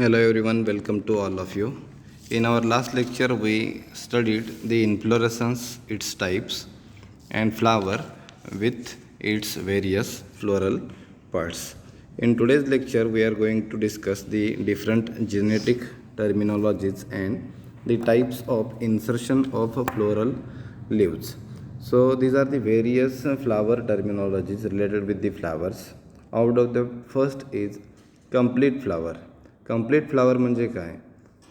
Hello everyone, welcome to all of you. In our last lecture, we studied the inflorescence, its types, and flower with its various floral parts. In today's lecture, we are going to discuss the different genetic terminologies and the types of insertion of floral leaves. So, these are the various flower terminologies related with the flowers. Out of the first is complete flower. Complete flower म्हणजे काय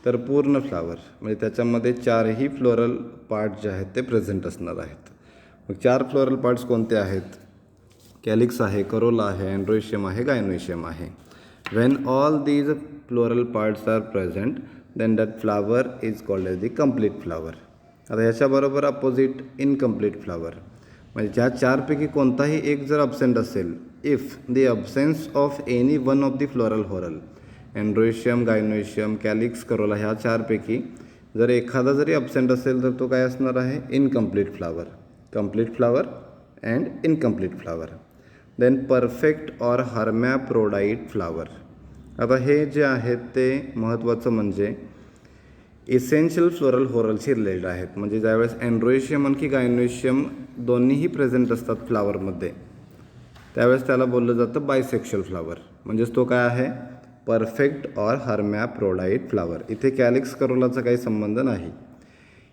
तर पूर्ण flower म्हणजे त्याच्यामध्ये चारही floral part जे आहेत ते प्रेझेंट असणार आहेत. मग चार फ्लोरल पार्ट्स कोणते आहेत? कॅलिक्स आहे, करोला आहे, अँड्रोशियम आहे, गायनोशियम आहे. When all these floral parts are present then that flower is called as the complete flower. आता याच्याबरोबर अपोजिट इनकम्प्लीट फ्लावर म्हणजे ज्या चारपैकी कोणताही एक जर अब्सेंट असेल, if the absence of any one of the floral whorl androecium, gynoecium, calyx, corolla ह्या चारपैकी जर एखादा जरी अब्सेंट असेल तर तो काय असणार आहे? Incomplete flower. Complete flower and incomplete flower. Then perfect or hermaphrodite flower. आता हे जे आहेत ते महत्त्वाचं म्हणजे इसेन्शियल फ्लोरल होरलशी रिलेटेड आहेत. म्हणजे ज्यावेळेस अँड्रोशियम आणखी गायनोशियम दोन्हीही प्रेझेंट असतात फ्लावरमध्ये त्यावेळेस त्याला बोललं जातं बायसेक्शुअल फ्लावर. म्हणजेच तो काय आहे? Perfect or hermaphrodite flower. इथे कॅलिक्स, करोलाचा काही संबंध नाही.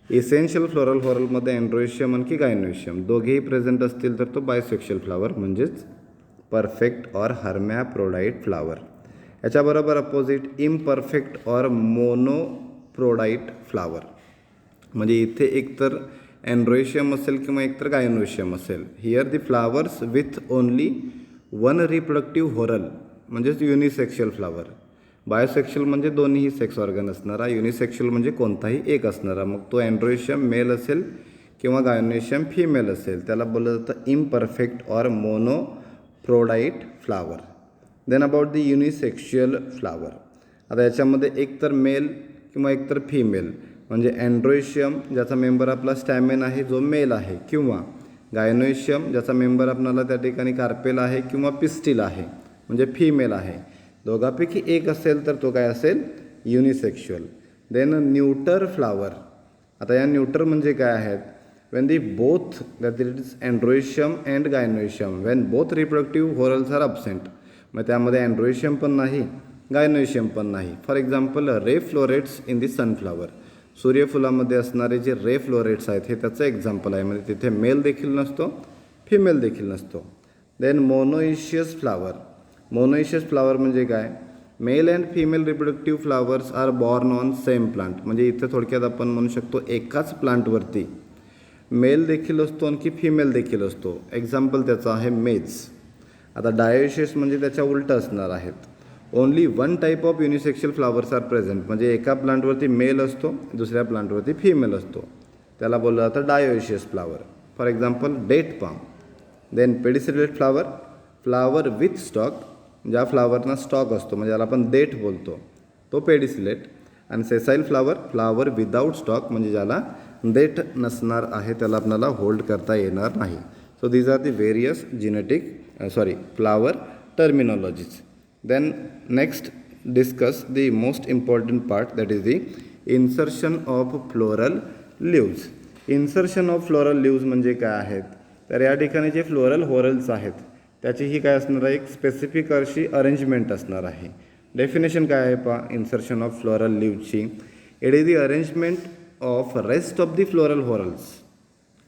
इसेन्शियल फ्लोरल होरलमध्ये अँड्रोशियम आणखी गायनोशियम दोघेही प्रेझेंट असतील तर तो बायसेक्शुअल फ्लावर म्हणजेच परफेक्ट ऑर हर्मॅप्रोडाइट फ्लावर. याच्याबरोबर अपोजिट इम्परफेक्ट ऑर मोनोप्रोडाइट फ्लावर. म्हणजे इथे एकतर अँड्रोशियम असेल किंवा एकतर गायनोशियम असेल. Here the flowers with only one reproductive whorl म्हणजेच युनिसेक्शुअल फ्लावर. बायोसेक्शुअल म्हणजे दोन्हीही सेक्स ऑर्गन असणारा, युनिसेक्शुअल म्हणजे कोणताही एक असणारा. मग तो अँड्रोशियम मेल असेल किंवा गायनोशियम फिमेल असेल त्याला बोललं जातं इम्परफेक्ट ऑर मोनोप्रोडाइट flower. Then about the unisexual flower. आता याच्यामध्ये एकतर मेल किंवा एकतर फिमेल म्हणजे अँड्रोशियम ज्याचा मेंबर आपला स्टॅमेन आहे जो मेल आहे, किंवा गायनोशियम ज्याचा मेंबर आपल्याला त्या ठिकाणी कार्पेल आहे किंवा पिस्टिल आहे म्हणजे फिमेल आहे. दोघांपैकी एक असेल तर तो काय असेल? युनिसेक्शुअल. Then neuter flower. आता या न्यूटर म्हणजे काय आहेत? When the both that it is androecium and gynoecium when both reproductive whorls are absent. मग त्यामध्ये अँड्रोशियम पण नाही, गायनोशियम पण नाही. For example ray florets in the sunflower. सूर्यफुलामध्ये असणारे जे रे फ्लोरेट्स आहेत हे त्याचं एक्झाम्पल आहे. म्हणजे तिथे मेल देखील नसतो, फिमेल देखील नसतो. Then monoecious flower. Monoecious flower म्हणजे काय? Male and female reproductive flowers are born on same plant. म्हणजे इथं थोडक्यात आपण म्हणू शकतो एकाच प्लांटवरती मेल देखील असतो आणखी फिमेल देखील असतो. एक्झाम्पल त्याचं आहे मेज. आता डायोशियस म्हणजे त्याच्या उलटं असणार आहेत. Only one type of unisexual flowers are present. म्हणजे एका प्लांटवरती मेल असतो, दुसऱ्या प्लांटवरती फिमेल असतो. त्याला बोललं जातं dioecious flower. For example date palm. Then pedicellate flower. Flower with stalk. ज्या फ्लावरना स्टॉक असतो म्हणजे ज्याला आपण देठ बोलतो तो पेडिसिलेट. आणि सेसाईल फ्लावर. फ्लावर विदाऊट स्टॉक म्हणजे ज्याला देठ नसणार आहे, त्याला आपल्याला होल्ड करता येणार नाही. So these are the various flower terminologies. Then next discuss the most important part that is the insertion of floral leaves. Insertion of floral leaves म्हणजे काय आहेत? तर या ठिकाणी जे फ्लोरल होरल्स आहेत त्याची ही काय असणार आहे? एक स्पेसिफिक अशी अरेंजमेंट असणार आहे. डेफिनेशन काय आहे पहा इन्सर्शन ऑफ फ्लोरल लिव्जची? It is the arrangement of rest of the floral whorls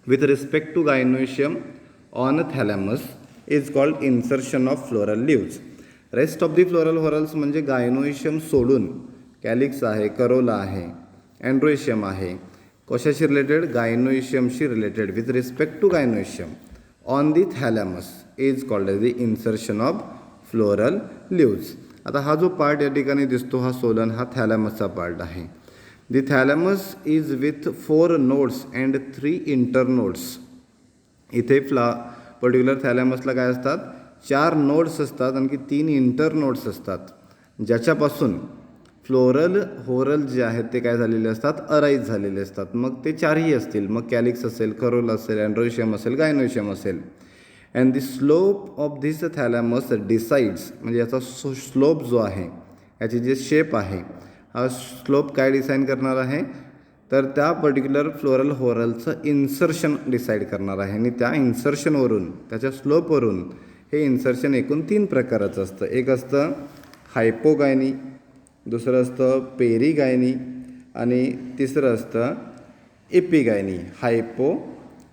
with respect to gynoecium on thalamus is called insertion of floral leaves. Rest of the floral whorls म्हणजे gynoecium सोडून calyx आहे, Corolla आहे, androecium आहे. कशाशी related? गायनोशियमशी related. With respect to gynoecium on the thalamus is called as the insertion of floral leaves. आता हा जो पार्ट या ठिकाणी दिसतो हा सोलन हा थॅलॅमसचा पार्ट आहे. The thalamus is with 4 nodes and 3 internodes. इथे पर्टिक्युलर थॅलॅमसला काय असतात? 4 नोड्स असतात आणखी 3 इंटरनोड्स असतात ज्याच्यापासून फ्लोरल होरल जे आहेत ते काय झालेले असतात? अराईज झालेले असतात. मग ते चारही असतील, मग कॅलिक्स असेल, करोल असेल, अँड्रोशियम असेल, गायनोशियम असेल. And the slope of this thalamus decides म्हणजे याचा स्लोप जो आहे याची जे शेप आहे, हा स्लोप काय डिसाईड करणार आहे, तर त्या पर्टिक्युलर फ्लोरल होरलचं इन्सर्शन डिसाईड करणार आहे. आणि त्या इन्सर्शनवरून, त्याच्या स्लोपवरून हे इन्सर्शन एकूण 3 प्रकारचं असतं. एक असतं हायपोगायनी, दुसरं असतं पेरीगायनी आणि तिसरं असतं epigyny. Hypo,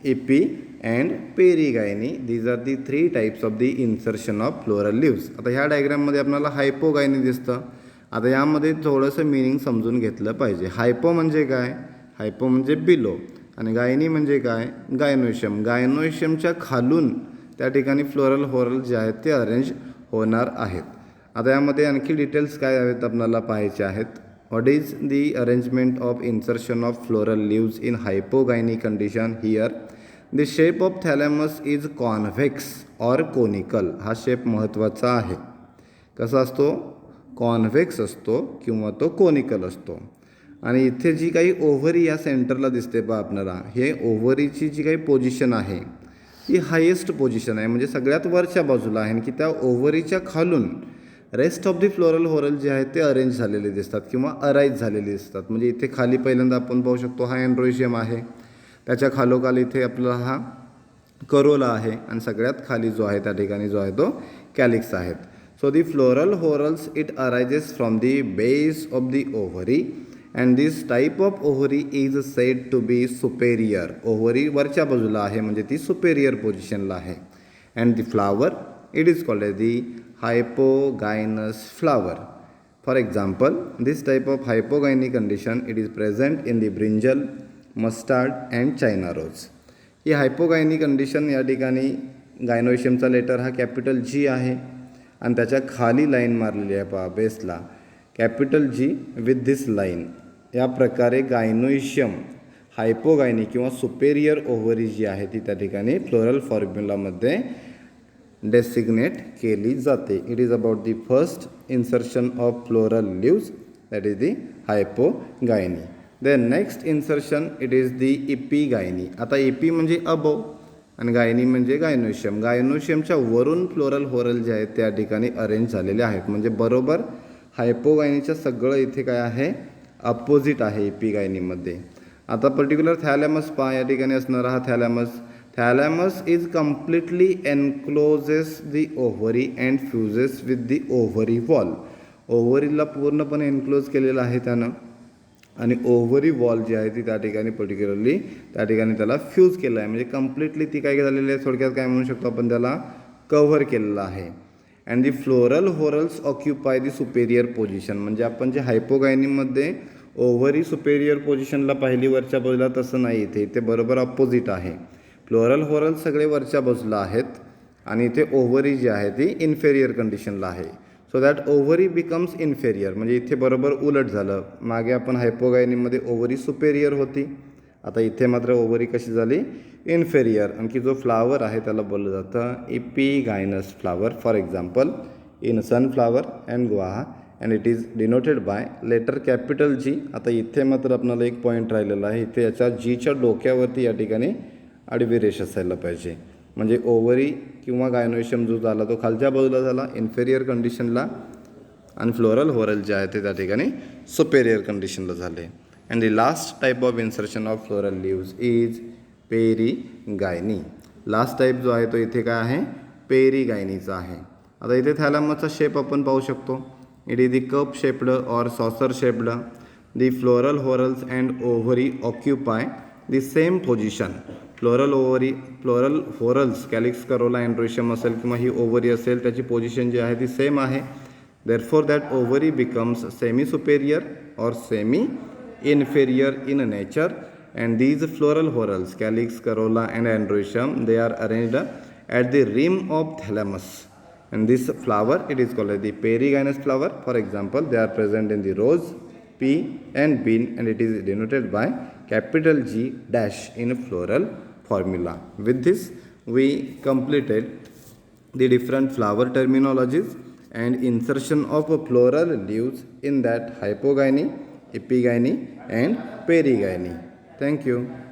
epi and perigyny, these are the 3 types of the insertion of floral leaves. आता ह्या डायग्राममध्ये आपल्याला हायपोगायनी दिसतं. आता यामध्ये थोडंसं मिनिंग समजून घेतलं पाहिजे. हायपो म्हणजे काय, हायपो म्हणजे बिलो, आणि गायनी म्हणजे काय, गायनोशियम. गायनोशियमच्या खालून त्या ठिकाणी फ्लोरल होरल जे आहेत ते अरेंज होणार आहेत. आता यामध्ये आणखी डिटेल्स काय आहेत आपल्याला पाहायचे आहेत. What is the arrangement of insertion of floral leaves in hypogyny condition. Here the shape of thalamus is convex or conical. हा शेप महत्त्वाचा आहे. कसा असतो, कॉन्व्हेक्स असतो किंवा तो कोनिकल असतो. आणि इथे जी काही ओव्हरी या सेंटरला दिसते पहा आपल्याला, हे ओव्हरीची जी काही पोझिशन आहे ती हायेस्ट पोझिशन आहे, म्हणजे सगळ्यात वरच्या बाजूला आहे. की त्या ओव्हरीच्या खालून रेस्ट ऑफ दी फ्लोरल होरल जे आहेत ते अरेंज झालेले दिसतात किंवा अराईज झालेले दिसतात. म्हणजे इथे खाली पहिल्यांदा आपण पाहू शकतो हा अँड्रोशियम आहे, त्याच्या खालोखाल इथे आपला हा करोला आहे, आणि सगळ्यात खाली जो आहे त्या ठिकाणी जो आहे तो कॅलिक्स आहेत. So the floral whorls it arises from the base of the ovary, and this type of ovary is said to be superior. Ovary वरच्या बाजूला आहे म्हणजे ती सुपेरियर पोझिशनला आहे. And the flower it is called as the hypogynous flower. For example, this type of hypogyny condition it is present in the brinjal, mustard and china rose. ही hypogyny condition या ठिकाणी गायनोशियमचा लेटर हा capital G आहे, आणि त्याच्या खाली line मारलेली आहे पहा बेसला, capital G with this line. या प्रकारे गायनोशियम हायपोगायनी किंवा सुपेरियर ओव्हरी जी आहे ती त्या ठिकाणी फ्लोरल फॉर्म्युलामध्ये डेसिग्नेट केली जाते. It is about the first insertion of floral leaves, that is the hypogyny. Then next insertion it is the epigyny. आता एपी म्हणजे अबव आणि गायनी म्हणजे गायनोशियम. गायनोशियमच्या वरून फ्लोरल होरल जे आहेत त्या ठिकाणी अरेंज झालेले आहेत, म्हणजे बरोबर हायपोगायनीच्या सगळं इथे काय आहे, अपोजिट आहे एपिगायनीमध्ये. आता पर्टिक्युलर थॅलॅमस पहा, या ठिकाणी असणारा हा थॅलॅमस. Thalamus is completely encloses the ovary and fuses with the ovary wall. ओव्हरीला पूर्णपणे एन्क्लोज केलेलं आहे त्यानं, आणि ओव्हरी वॉल जी आहे ती त्या ठिकाणी पर्टिक्युलरली त्या ठिकाणी त्याला फ्यूज केलं आहे, म्हणजे कम्प्लिटली ती काय झालेली आहे, थोडक्यात काय म्हणू शकतो आपण त्याला, कव्हर केलेलं आहे. And the floral whorls occupy the superior position. म्हणजे आपण जे हायपोगायनीमध्ये ओव्हरी सुपेरियर पोझिशनला पाहिली वरच्या बाजूला, तसं नाही इथे, ते बरोबर अपोजिट आहे. फ्लोरल होरल सगळे वरच्या बाजूला आहेत आणि इथे ओव्हरी जी आहे ती इन्फेरियर कंडिशनला आहे. So that ovary becomes inferior, म्हणजे इथे बरोबर उलट झालं. मागे आपण हायपोगायनीमध्ये ओव्हरी सुपेरियर होती, आता इथे मात्र ओव्हरी कशी झाली, इन्फेरियर. आणखी जो फ्लावर आहे त्याला बोललं जातं epigynous flower. For example in sunflower and guava, and it is denoted by letter capital G. आता इथे मात्र आपल्याला एक पॉईंट राहिलेला आहे, इथे याच्या जीच्या डोक्यावरती या ठिकाणी आडवी रेष असायला पाहिजे, म्हणजे ओव्हरी किंवा गायनोशियम जो झाला तो खालच्या बाजूला झाला इन्फेरियर कंडिशनला, आणि फ्लोरल होरल जे आहे ते त्या ठिकाणी सुपेरियर कंडिशनला झाले. And the last type of insertion of floral leaves is perigyny. Last type जो आहे तो इथे काय आहे, पेरीगायनीचा आहे. आता इथे थॅलॅमसचा शेप आपण पाहू शकतो. It is the cup shaped or saucer shaped. The floral whorls and ovary occupy the same position. Floral whorls calyx, corolla, androecium असेल किंवा ही ओव्हरी असेल, त्याची पोझिशन जी आहे ती सेम आहे. Therefore that ovary becomes semi superior or semi inferior in nature, and these floral whorls calyx, corolla and androecium they are arranged at the rim of thalamus. And this flower it is called the perigynous flower. For example they are present in the rose, pea and bean, and it is denoted by capital G dash in floral formula. With this we completed the different flower terminologies and insertion of floral leaves in that hypogyny, epigyny and perigyny. Thank you.